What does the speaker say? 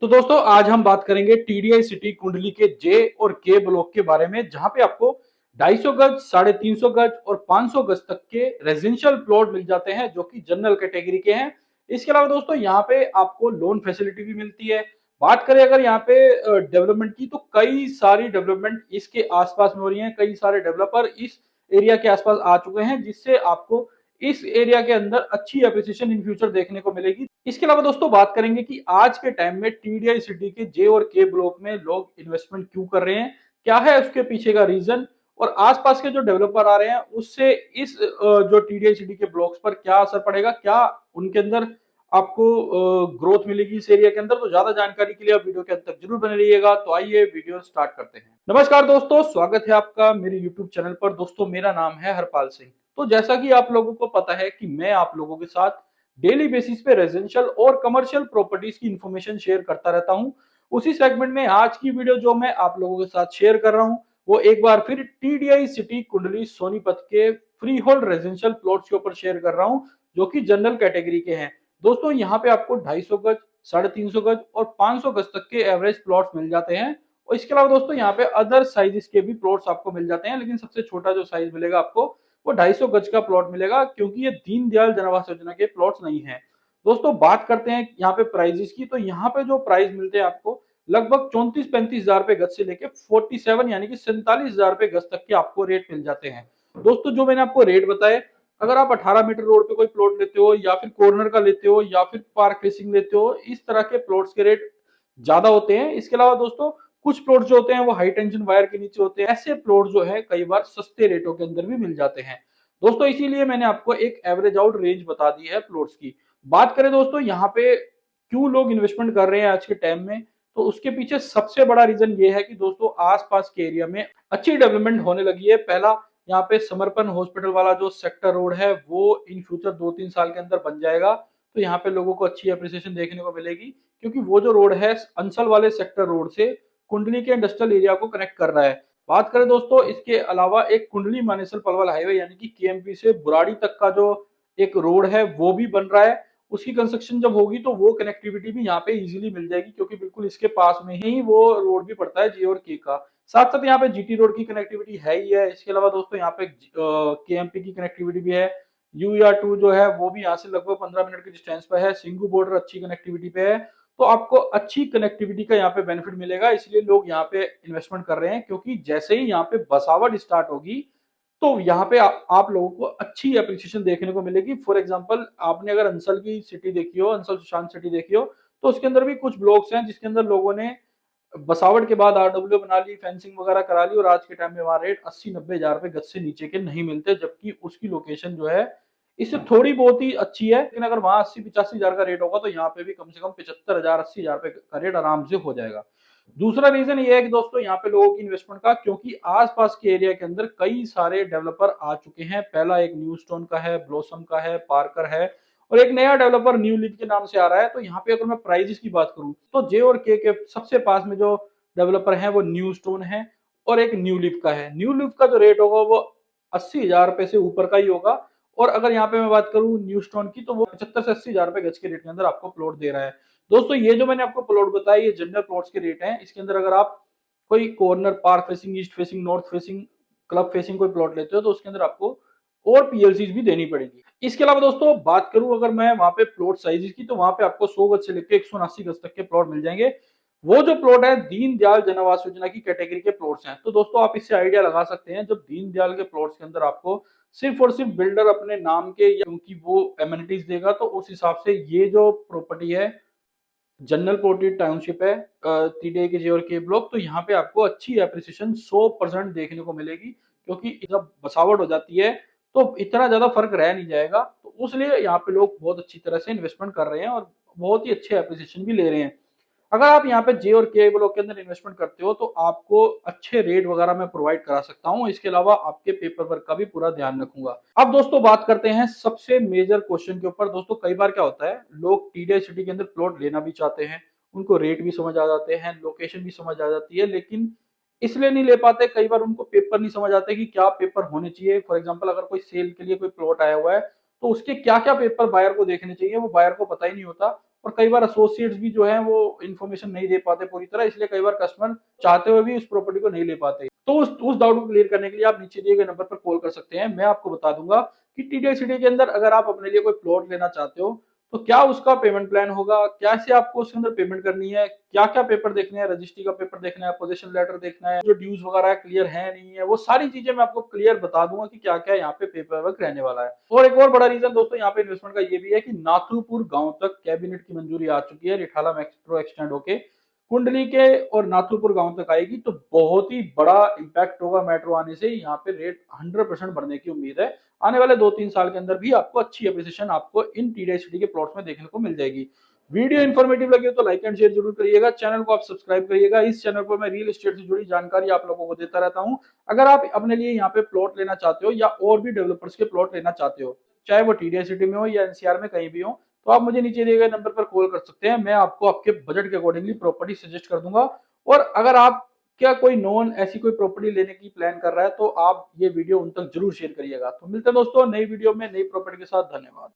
तो दोस्तों आज हम बात करेंगे टीडीआई सिटी कुंडली के जे और के ब्लॉक के बारे में, जहां पे आपको 250 गज, 350 गज और 500 गज तक के रेजिडेंशियल प्लॉट मिल जाते हैं जो कि जनरल कैटेगरी के हैं। इसके अलावा दोस्तों यहाँ पे आपको लोन फैसिलिटी भी मिलती है। बात करें अगर यहाँ पे डेवलपमेंट की, तो कई सारी डेवलपमेंट इसके आसपास में हो रही है। कई सारे डेवलपर इस एरिया के आसपास आ चुके हैं, जिससे आपको इस एरिया के अंदर अच्छी एप्रिसिएशन इन फ्यूचर देखने को मिलेगी। इसके अलावा दोस्तों बात करेंगे कि आज के टाइम में टीडीआई सिटी के जे और के ब्लॉक में लोग इन्वेस्टमेंट क्यों कर रहे हैं, क्या है उसके पीछे का रीजन, और आसपास के जो डेवलपर आ रहे हैं उससे इस जो टीडीआई सिटी के ब्लॉक्स पर क्या असर पड़ेगा, क्या उनके अंदर आपको ग्रोथ मिलेगी इस एरिया के अंदर। तो ज्यादा जानकारी के लिए आप वीडियो के अंत तक जरूर बने रहिएगा। तो आइए वीडियो स्टार्ट करते हैं। नमस्कार दोस्तों, स्वागत है आपका मेरे यूट्यूब चैनल पर। दोस्तों मेरा नाम है हरपाल सिंह। तो जैसा कि आप लोगों को पता है कि मैं आप लोगों के साथ डेली बेसिस पे रेजिडेंशियल और कमर्शियल प्रॉपर्टीज की इंफॉर्मेशन शेयर करता रहता हूं। उसी सेगमेंट में आज की वीडियो जो मैं आप लोगों के साथ शेयर कर रहा हूं, वो एक बार फिर टीडीआई सिटी कुंडली सोनीपत के फ्री होल्ड रेजिडेंशियल प्लॉट्स के ऊपर शेयर कर रहा हूं, जो कि जनरल कैटेगरी के हैं। दोस्तों यहाँ पे आपको 250 गज, 350 गज और 500 गज तक के एवरेज प्लॉट्स मिल जाते हैं। और इसके अलावा दोस्तों यहाँ पे अदर साइजेस के भी प्लॉट्स आपको मिल जाते हैं, लेकिन सबसे छोटा जो साइज मिलेगा आपको वो 250 गज का प्लॉट मिलेगा, क्योंकि ये दीनदयाल जनावास योजना के प्लॉट्स नहीं है। दोस्तों बात करते हैं यहाँ पे प्राइजेस की, तो यहाँ पे जो प्राइस मिलते हैं आपको लगभग 34-35 हजार रुपए गज से लेके 47 यानी कि 47 हजार रुपए गज तक के आपको रेट मिल जाते हैं। दोस्तों जो मैंने आपको रेट बताए, अगर आप 18 मीटर रोड पे कोई प्लॉट लेते हो, या फिर कॉर्नर का लेते हो, या फिर पार्क फेसिंग लेते हो, इस तरह के प्लॉट्स के रेट ज्यादा होते हैं। इसके अलावा दोस्तों कुछ प्लॉट जो होते हैं वो हाई टेंशन वायर के नीचे होते हैं। ऐसे प्लॉट जो है कई बार सस्ते रेटों के अंदर भी मिल जाते हैं दोस्तों। इसीलिए मैंने आपको एक एवरेज आउट रेंज बता दी है प्लॉट्स की। बात करें दोस्तों यहाँ पे क्यों लोग इन्वेस्टमेंट कर रहे हैं आज के टाइम में, तो उसके पीछे सबसे बड़ा रीजन ये है कि दोस्तों आसपास के एरिया में अच्छी डेवलपमेंट होने लगी है। पहला, यहाँ पे समर्पण हॉस्पिटल वाला जो सेक्टर रोड है वो इन फ्यूचर 2-3 साल के अंदर बन जाएगा। तो यहाँ पे लोगों को अच्छी अप्रिसिएशन देखने को मिलेगी, क्योंकि वो जो रोड है अंसल वाले सेक्टर रोड से कुंडली के इंडस्ट्रियल एरिया को कनेक्ट कर रहा है। बात करें दोस्तों इसके अलावा एक कुंडली मानेसर पलवल हाईवे यानी कि केएमपी से बुराड़ी तक का जो एक रोड है वो भी बन रहा है। उसकी कंस्ट्रक्शन जब होगी तो वो कनेक्टिविटी भी यहाँ पे इजीली मिल जाएगी, क्योंकि बिल्कुल इसके पास में ही वो रोड भी पड़ता है जी और के का। साथ साथ यहाँ पे जीटी रोड की कनेक्टिविटी है ही है। इसके अलावा दोस्तों यहाँ पे केएमपी की कनेक्टिविटी भी है। यूआर 2 जो है वो भी यहाँ से लगभग 15 मिनट के डिस्टेंस पे है। सिंगू बॉर्डर अच्छी कनेक्टिविटी पे है। तो आपको अच्छी कनेक्टिविटी का यहाँ पे बेनिफिट मिलेगा, इसलिए लोग यहाँ पे इन्वेस्टमेंट कर रहे हैं। क्योंकि जैसे ही यहाँ पे बसावट स्टार्ट होगी तो यहाँ पे आप लोगों को अच्छी एप्रिसिएशन देखने को मिलेगी। फॉर एग्जांपल आपने अगर अंसल की सिटी देखी हो, अंसल सुशांत सिटी देखी हो, तो उसके अंदर भी कुछ ब्लॉक्स हैं जिसके अंदर लोगों ने बसावट के बाद आरडब्ल्यू बना ली, फेंसिंग वगैरह करा ली, और आज के टाइम में वहां रेट 80-90 हजार रुपए गज से नीचे के नहीं मिलते, जबकि उसकी लोकेशन जो है इससे थोड़ी बहुत ही अच्छी है। लेकिन अगर वहां 80-85 हजार का रेट होगा तो यहाँ पे भी कम से कम 75 हजार, 80 हजार रुपए का रेट आराम से हो जाएगा। दूसरा रीजन ये है कि दोस्तों यहाँ पे लोगों की इन्वेस्टमेंट का, क्योंकि आसपास के एरिया के अंदर कई सारे डेवलपर आ चुके हैं। पहला एक न्यू स्टोन का है, ब्लॉसम का है, पार्कर है, और एक नया डेवलपर न्यू लीग के नाम से आ रहा है। तो यहाँ पे अगर मैं प्राइजेस की बात करूं, तो जे और के सबसे पास में जो डेवलपर है वो न्यू स्टोन है, और एक न्यू लीफ का है। न्यू लीफ का जो रेट होगा वो 80 हजार रुपए से ऊपर का ही होगा। और अगर यहाँ पे मैं बात करूँ न्यू स्टोन की, तो वो 75 से 80 हजार रुपए गज के रेट के अंदर आपको प्लॉट दे रहा है। दोस्तों ये जो मैंने आपको प्लॉट बताया ये जनरल प्लॉट्स के रेट हैं। इसके अंदर अगर आप कोई corner, park facing, east facing, north facing, club facing कोई प्लॉट लेते हो तो उसके अंदर आपको और पीएलसी भी देनी पड़ेगी। इसके अलावा दोस्तों बात करूं अगर मैं वहां पे प्लॉट साइजेस की, तो वहां पे आपको 100 गज से लेकर 179 गज तक के प्लॉट मिल जाएंगे। वो जो प्लॉट है दीनदयाल जनावास योजना की कैटेगरी के प्लॉट्स हैं। तो दोस्तों आप इससे आइडिया लगा सकते हैं, जब दीनदयाल के प्लॉट्स के अंदर आपको सिर्फ और सिर्फ बिल्डर अपने नाम के या उनकी वो एमिनिटीज देगा, तो उस हिसाब से ये जो प्रॉपर्टी है जनरल प्लॉटेड टाउनशिप है टीडीआई के जे और के ब्लॉक, तो यहाँ पे आपको अच्छी एप्रिसिएशन 100% देखने को मिलेगी। क्योंकि जब बसावट हो जाती है तो इतना ज्यादा फर्क रह नहीं जाएगा, तो उसलिए यहाँ पे लोग बहुत अच्छी तरह से इन्वेस्टमेंट कर रहे हैं और बहुत ही अच्छे एप्रिसिएशन भी ले रहे हैं। अगर आप यहाँ पे जे और के ब्लॉक के अंदर इन्वेस्टमेंट करते हो तो आपको अच्छे रेट वगैरह मैं प्रोवाइड करा सकता हूँ। इसके अलावा आपके पेपर वर्क का भी पूरा ध्यान रखूंगा। अब दोस्तों बात करते हैं सबसे मेजर क्वेश्चन के ऊपर। दोस्तों कई बार क्या होता है, लोग टीडीआई सिटी के अंदर प्लॉट लेना भी चाहते हैं, उनको रेट भी समझ आ जाते हैं, लोकेशन भी समझ आ जाती है, लेकिन इसलिए नहीं ले पाते। कई बार उनको पेपर नहीं समझ आते कि क्या पेपर होने चाहिए। फॉर एग्जाम्पल अगर कोई सेल के लिए कोई प्लॉट आया हुआ है तो उसके क्या क्या पेपर बायर को देखने चाहिए, वो बायर को पता ही नहीं होता। और कई बार एसोसिएट्स भी जो है वो इन्फॉर्मेशन नहीं दे पाते पूरी तरह, इसलिए कई बार कस्टमर चाहते हुए भी उस प्रॉपर्टी को नहीं ले पाते। तो उस डाउट को क्लियर करने के लिए आप नीचे दिए गए नंबर पर कॉल कर सकते हैं। मैं आपको बता दूंगा कि टीडीआई सिटी के अंदर अगर आप अपने लिए कोई प्लॉट लेना चाहते हो तो क्या उसका पेमेंट प्लान होगा, कैसे आपको उसके अंदर पेमेंट करनी है, क्या क्या पेपर देखने हैं, रजिस्ट्री का पेपर देखना है, पोजीशन लेटर देखना है, जो ड्यूज वगैरह क्लियर है नहीं है, वो सारी चीजें मैं आपको क्लियर बता दूंगा कि क्या क्या यहाँ पे पेपर वर्क रहने वाला है। और एक और बड़ा रीजन दोस्तों यहाँ पे इन्वेस्टमेंट का ये भी है कि नाथुपुर गांव तक कैबिनेट की मंजूरी आ चुकी है, रिठाला मेट्रो एक्सटेंड होके कुंडली के और नाथुपुर गांव तक आएगी, तो बहुत ही बड़ा इम्पैक्ट होगा मेट्रो आने से। यहाँ पे रेट 100% बढ़ने की उम्मीद है। आने वाले 2-3 साल के अंदर भी आपको अच्छी एप्रिसिएशन आपको इन टीडीआई सिटी के प्लॉट्स में देखने को मिल जाएगी। वीडियो इन्फॉर्मेटिव लगे तो लाइक एंड शेयर जरूर करिएगा, चैनल को आप सब्सक्राइब करिएगा। इस चैनल पर मैं रियल एस्टेट से जुड़ी जानकारी आप लोगों को देता रहता हूं। अगर आप अपने लिए यहाँ पे प्लॉट लेना चाहते हो या और भी डेवलपर्स के प्लॉट लेना चाहते हो, चाहे वो टीडीआई सिटी में हो या एनसीआर में कहीं भी हो, तो आप मुझे नीचे दिए गए नंबर पर कॉल कर सकते हैं। मैं आपको आपके बजट के अकॉर्डिंगली प्रॉपर्टी सजेस्ट कर दूंगा। और अगर आप क्या कोई नॉन ऐसी कोई प्रॉपर्टी लेने की प्लान कर रहा है तो आप ये वीडियो उन तक जरूर शेयर करिएगा। तो मिलते हैं दोस्तों नई वीडियो में नई प्रॉपर्टी के साथ। धन्यवाद।